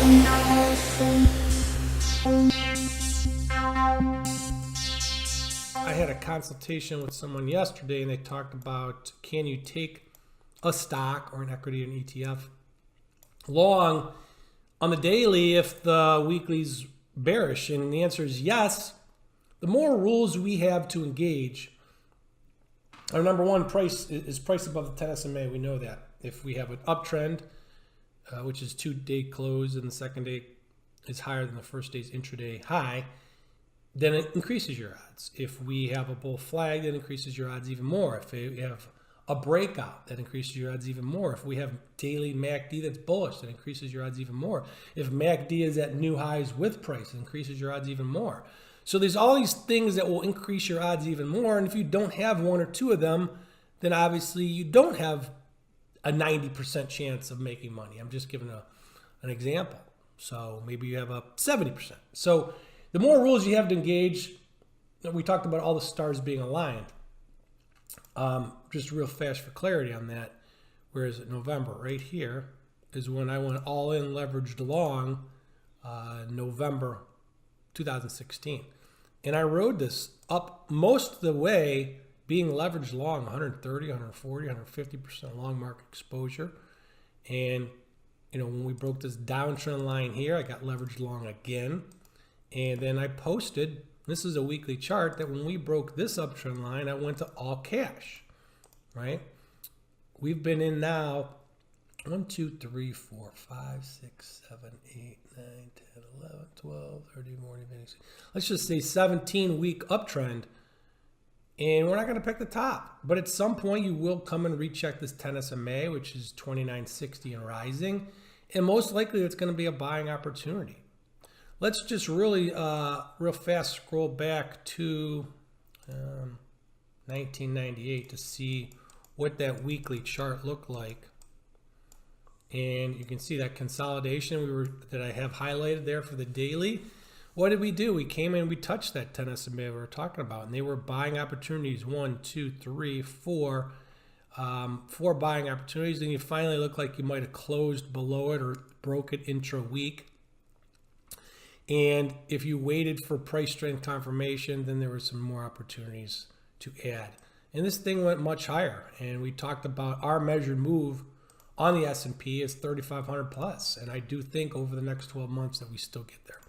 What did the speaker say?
I had a consultation with someone yesterday and they talked about, can you take a stock or an equity, an ETF long on the daily if the weekly's bearish? And the answer is yes. The more rules we have to engage, our number one, price is price above the 10 SMA. We know that. If we have an uptrend, which is 2-day close, and the second day is higher than the first day's intraday high, then it increases your odds. If we have a bull flag, that increases your odds even more. If we have a breakout, that increases your odds even more. If we have daily MACD that's bullish, that increases your odds even more. If MACD is at new highs with price, it increases your odds even more. So there's all these things that will increase your odds even more. And if you don't have one or two of them, then obviously you don't have a 90% chance of making money. I'm just giving an example. So maybe you have a 70%. So the more rules you have to engage, we talked about all the stars being aligned. Just real fast for clarity on that. Whereas in November, right here, is when I went all in leveraged long, November 2016. And I rode this up most of the way being leveraged long, 130, 140, 150% long market exposure. And, when we broke this downtrend line here, I got leveraged long again. And then I posted, this is a weekly chart, that when we broke this uptrend line, I went to all cash, right? We've been in now 1, 2, 3, 4, 5, 6, 7, 8, 9, 10, 11, 12, 13, 14, 15, 16. Let's just say 17-week uptrend. And we're not going to pick the top. But at some point, you will come and recheck this 10 SMA, which is 2960 and rising. And most likely, it's going to be a buying opportunity. Let's just really, real fast, scroll back to 1998 to see what that weekly chart looked like. And you can see that consolidation that I have highlighted there for the daily. What did we do? We came in, we touched that 10 SMA we were talking about, and they were buying opportunities. 1, 2, 3, 4. 4 buying opportunities. And you finally look like you might have closed below it or broke it intra-week. And if you waited for price strength confirmation, then there were some more opportunities to add. And this thing went much higher. And we talked about our measured move on the S&P is 3,500 plus. And I do think over the next 12 months that we still get there.